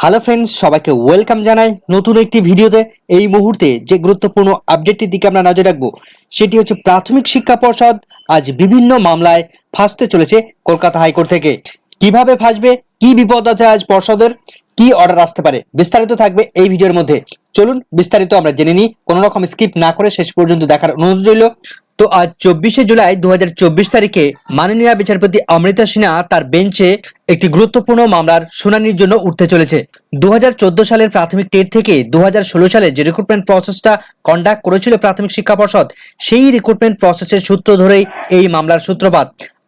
Hello friends, সবাইকে welcome জানাই নতুন একটি ভিডিওতে। এই মুহূর্তে যে গুরুত্বপূর্ণ আপডেটটির দিকে আমরা নজর রাখবো সেটি হচ্ছে প্রাথমিক শিক্ষা পর্ষদ আজ বিভিন্ন মামলায় ফাঁসতে চলেছে কলকাতা হাইকোর্ট থেকে। কিভাবে ফাঁসবে, কি বিপদ আছে আজ পর্ষদের, কি অর্ডার আসতে পারে, বিস্তারিত থাকবে এই ভিডিওর মধ্যে। চলুন বিস্তারিত আমরা জেনে নিই, কোনো রকম স্কিপ না করে শেষ পর্যন্ত দেখার অনুরোধ রইল। তো আজ 24শে জুলাই 2024 তারিখে মাননীয় বিচারপতি অমৃতা সিনহা তার বেঞ্চে একটি গুরুত্বপূর্ণ মামলার শুনানির জন্য উঠতে চলেছে। 2014 সালের প্রাথমিক টেট থেকে 2016 সালে যে রিক্রুটমেন্ট প্রসেসটা কন্ডাক্ট করেছিল প্রাথমিক শিক্ষা পর্ষদ, সেই রিক্রুটমেন্ট প্রসেসের সূত্র ধরেই এই মামলার সূত্রপাত।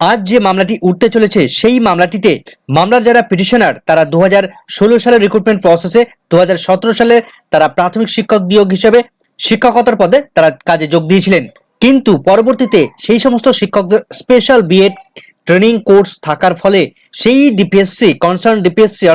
আজ যে মামলাটি উঠতে চলেছে সেই মামলাটিতে মামলার যারা পিটিশনার তারা 2016 সালের রিক্রুটমেন্ট প্রসেসে 2017 সালে তারা প্রাথমিক শিক্ষক নিয়োগ হিসেবে শিক্ষকতার পদে তারা কাজে যোগ দিয়েছিলেন, কিন্তু পরবর্তীতে সেই সমস্ত শিক্ষকদের স্পেশাল বিএড ট্রেনিং কোর্স থাকার ফলে সেই ডিপিএসসি কনসার্ন ডিপিএসসি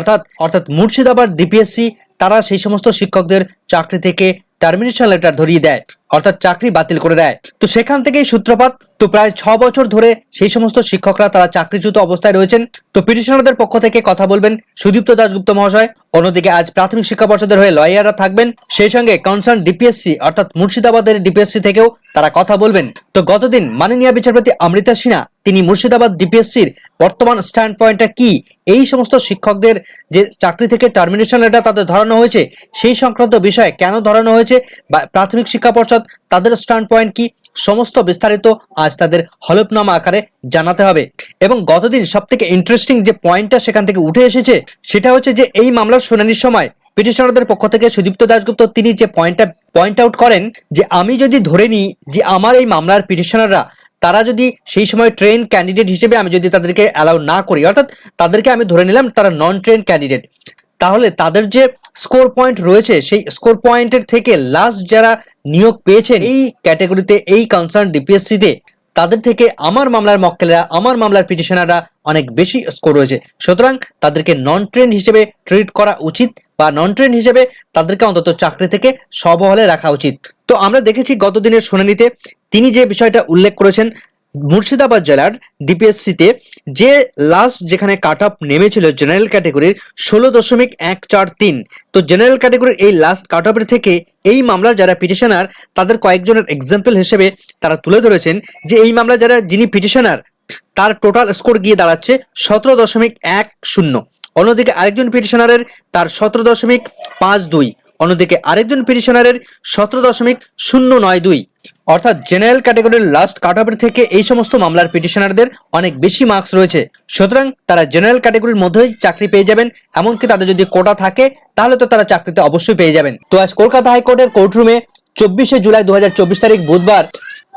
অর্থাৎ মুর্শিদাবাদ ডিপিএসসি তারা সেই সমস্ত শিক্ষকদের চাকরি থেকে টার্মিনেশন লেটার ধরিয়ে দেয়, অর্থাৎ চাকরি বাতিল করে দেয়। তো সেখান থেকেই সূত্রপাত। তো প্রায় 6 বছর ধরে সেই সমস্ত শিক্ষকরা তারা চাকরিচ্যুত অবস্থায় রয়েছেন। তো পিটিশনারদের পক্ষ থেকে কথা বলবেন সুদীপ্ত দাশগুপ্ত মহাশয়। অন্যদিকে আজ প্রাথমিক শিক্ষা পর্ষদের হয়ে লয়াররা থাকবেন, সেই সঙ্গে কনসার্ন ডিপিএসসি অর্থাৎ মুর্শিদাবাদের ডিপিএসসি থেকেও তারা কথা বলবেন। তো গতদিন মাননীয় বিচারপতি অমৃতা সিনহা তিনি মুর্শিদাবাদ ডিপিএসসির বর্তমান স্ট্যান্ড পয়েন্টটা কি, এই সমস্ত শিক্ষকদের যে চাকরি থেকে টার্মিনেশন লেটার তাদের ধরানো হয়েছে সেই সংক্রান্ত বিষয়ে কেন ধরানো হয়েছে বা প্রাথমিক শিক্ষা পর্ষদ তাদের স্ট্যান্ড পয়েন্ট কি, সমস্ত বিস্তারিত আজ তাদের হলফনামা আকারে জানাতে হবে। এবং গতদিন সব থেকে ইন্টারেস্টিং যে পয়েন্টটা সেখান থেকে উঠে এসেছে সেটা হচ্ছে যে এই মামলার শুনানির সময় পিটিশনারদের পক্ষ থেকে সুদীপ্ত দাশগুপ্ত তিনি যে পয়েন্ট আউট করেন যে আমি যদি ধরে নিই যে আমার এই মামলার পিটিশনাররা তারা যদি সেই সময় ট্রেন ক্যান্ডিডেট হিসেবে আমি যদি তাদেরকে অ্যালাউ না করি, অর্থাৎ তাদেরকে আমি ধরে নিলাম তারা নন ট্রেন ক্যান্ডিডেট, তাহলে তাদের যে স্কোর পয়েন্ট রয়েছে সেই স্কোর পয়েন্টের থেকে লাস্ট যারা নিয়োগ পেয়েছেন এই ক্যাটাগরিতে এই কনসার্ন ডিপিএসসিতে তাদের থেকে আমার মামলার মক্কেলরা আমার মামলার পিটিশনাররা অনেক বেশি স্কোর রয়েছে, সুতরাং তাদেরকে নন ট্রেন্ড হিসেবে ট্রিট করা উচিত বা নন ট্রেন্ড হিসেবে তাদেরকে অন্তত চাকরি থেকে সবহলে রাখা উচিত। তো আমরা দেখেছি গত দিনের শুনানিতে তিনি যে বিষয়টা উল্লেখ করেছেন মুর্শিদাবাদ জেলার ডিপিএসসিতে যে লাস্ট যেখানে কাট অফ নেমেছিল জেনারেল ক্যাটাগরির 16.143, তো জেনারেল ক্যাটাগরির এই লাস্ট কাট অফের থেকে এই মামলার যারা পিটিশনার তাদের কয়েকজনের এক্সাম্পল হিসেবে তারা তুলে ধরেছেন যে এই মামলা যারা যিনি পিটিশনার তার টোটাল স্কোর গিয়ে দাঁড়াচ্ছে 17.10। অন্যদিকে আরেকজন পিটিশনারের তার 17.52, অন্যদিকে আরেকজন পিটিশনারের 17.092, অর্থাৎ জেনারেল ক্যাটাগরির লাস্ট কাট অফের থেকে এই সমস্ত মামলার পিটিশনারদের অনেক বেশি মার্কস রয়েছে, সুতরাং তারা জেনারেল ক্যাটাগরির মধ্যেই চাকরি পেয়ে যাবেন। এমনকি তাদের যদি কোটা থাকে তাহলে তো তারা চাকরিতে অবশ্যই পেয়ে যাবেন। তো আজ কলকাতা হাইকোর্টের কোর্টরুমে 24শে জুলাই 2024 তারিখ বুধবার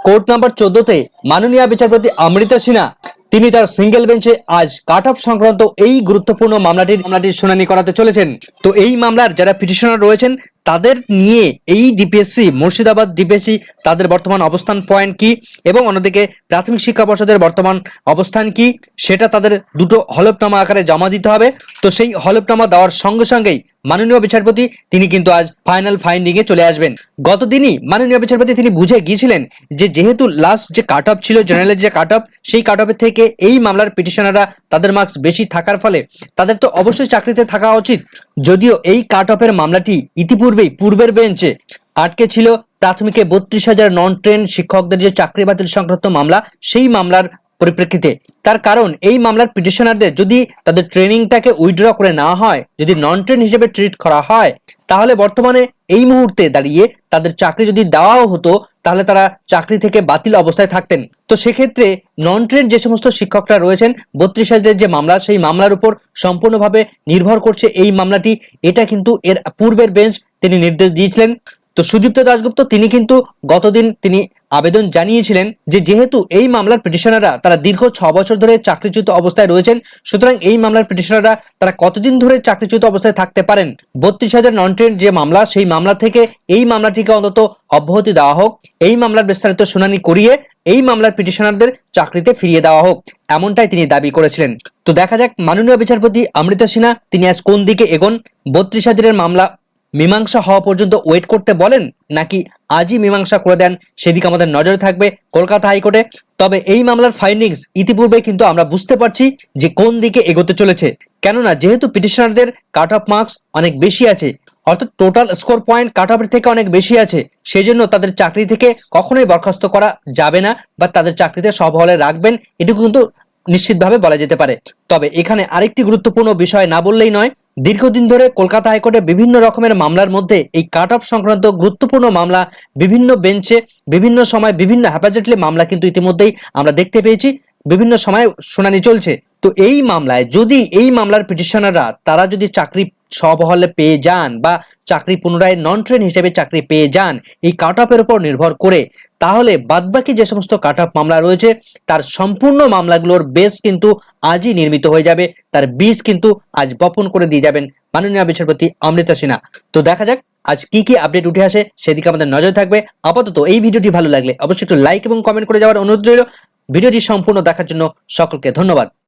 কোর্ট নাম্বার 14তে মাননীয় বিচারপতি অমৃতা সিনহা তিনি তার সিঙ্গেল বেঞ্চে আজ কাট অফ সংক্রান্ত এই গুরুত্বপূর্ণ মামলাটির শুনানি করাতে চলেছেন। তো এই মামলার যারা পিটিশনার রয়েছেন তাদের নিয়ে এই ডিপিএসসি মুর্শিদাবাদ ডিপিএসসি তাদের বর্তমান অবস্থান পয়েন্ট কি এবং অন্যদিকে প্রাথমিক শিক্ষা পর্ষদের বর্তমান অবস্থান কি সেটা তাদের দুটো হলফনামা আকারে জমা দিতে হবে। তো সেই হলফনামা দেওয়ার সঙ্গে সঙ্গেই মাননীয় বিচারপতি তিনি কিন্তু আজ ফাইনাল ফাইন্ডিং এ চলে আসবেন। গতদিনই মাননীয় বিচারপতি তিনি বুঝে গিয়েছিলেন যে যেহেতু লাস্ট যে কাট অফ ছিল জেনারেলের যে কাট অফ সেই কাট অফের থেকে এই মামলার পিটিশনাররা তাদের মার্কস বেশি থাকার ফলে তাদের তো অবশ্যই চাকরিতে থাকা উচিত। যদিও এই কাট অফের মামলাটি ইতিপূর্বেই পূর্বের বেঞ্চে আটকে ছিল প্রাথমিকে 32,000 নন ট্রেন শিক্ষকদের যে চাকরি বাতিল সংক্রান্ত মামলা সেই মামলার পরিপ্রেক্ষিতে। তার কারণ এই মামলার পিটিশনারদের যদি তাদের ট্রেনিংটাকে উইথড্র করে নেওয়া হয়, যদি নন ট্রেন হিসেবে ট্রিট করা হয়, তাহলে বর্তমানে এই মুহূর্তে দাঁড়িয়ে তাদের চাকরি যদি দেওয়াও হতো তাহলে তারা চাকরি থেকে বাতিল অবস্থায় থাকতেন। তো সেক্ষেত্রে নন ট্রেন যে সমস্ত শিক্ষকরা রয়েছেন 32,000 যে মামলা সেই মামলার উপর সম্পূর্ণভাবে নির্ভর করছে এই মামলাটি, এটা কিন্তু এর পূর্বের বেঞ্চ তিনি নির্দেশ দিয়েছিলেন। তো সুদীপ্ত দাশগুপ্ত তিনি কিন্তু গতদিন তিনি আবেদন জানিয়েছিলেন যে যেহেতু এই মামলার পিটিশনাররা তারা দীর্ঘ 6 বছর ধরে চাকরিচ্যুত অবস্থায় রয়েছেন, সুতরাং এই মামলার পিটিশনাররা তারা কতদিন ধরে চাকরিচ্যুত অবস্থায় থাকতে পারেন। 32,000 নন ট্রেন যে মামলা সেই মামলা থেকে এই মামলাটিকে অন্তত অব্যাহতি দেওয়া হোক, এই মামলার বিস্তারিত শুনানি করিয়ে এই মামলার পিটিশনারদের চাকরিতে ফিরিয়ে দেওয়া হোক, এমনটাই তিনি দাবি করেছিলেন। তো দেখা যাক মাননীয় বিচারপতি অমৃতা সিনহা তিনি আজ কোন দিকে এগোন, 32,000 মামলা মীমাংসা হওয়া পর্যন্ত ওয়েট করতে বলেন নাকি আজই মীমাংসা করে দেন, সেদিকে আমাদের নজরে থাকবে কলকাতা হাইকোর্টে। তবে এই মামলার ফাইন্ডিংস ইতিপূর্বে কিন্তু আমরা বুঝতে পারছি যে কোন দিকে এগোতে চলেছে, কেননা যেহেতু পিটিশনারদের কাট অফ মার্কস অনেক বেশি আছে, অর্থাৎ টোটাল স্কোর পয়েন্ট কাট অফের থেকে অনেক বেশি আছে, সেই জন্য তাদের চাকরি থেকে কখনোই বরখাস্ত করা যাবে না বা তাদের চাকরিতে সবহলে রাখবেন, এটুকু কিন্তু নিশ্চিতভাবে বলা যেতে পারে। তবে এখানে আরেকটি গুরুত্বপূর্ণ বিষয় না বললেই নয়, দীর্ঘদিন ধরে কলকাতা হাইকোর্টে বিভিন্ন রকমের মামলার মধ্যে এই কাট অফ সংক্রান্ত গুরুত্বপূর্ণ মামলা বিভিন্ন বেঞ্চে বিভিন্ন সময় বিভিন্ন হ্যাপাজেটলি মামলা কিন্তু ইতিমধ্যেই আমরা দেখতে পেয়েছি, বিভিন্ন সময় শুনানি চলছে। তো এই মামলায় যদি এই মামলার পিটিশনাররা তারা যদি চাকরি সবহলে পেয়ে যান বা চাকরি পুনরায় নন ট্রেন হিসেবে চাকরি পেয়ে যান এই কাট অফের উপর নির্ভর করে, তাহলে বাদবাকি যে সমস্ত কাট অফ মামলা রয়েছে তার সম্পূর্ণ মামলাগুলোর বেস কিন্তু আজই নির্মিত হয়ে যাবে, তার বীজ কিন্তু আজ বপন করে দিয়ে যাবেন মাননীয় বিচারপতি অমৃতা সিনহা। তো দেখা যাক আজ কি কি আপডেট উঠে আসে, সেদিকে আমাদের নজর থাকবে। আপাতত এই ভিডিওটি ভালো লাগলে অবশ্যই একটু লাইক এবং কমেন্ট করে যাওয়ার অনুরোধ রইল। ভিডিওটি সম্পূর্ণ দেখার জন্য সকলকে ধন্যবাদ।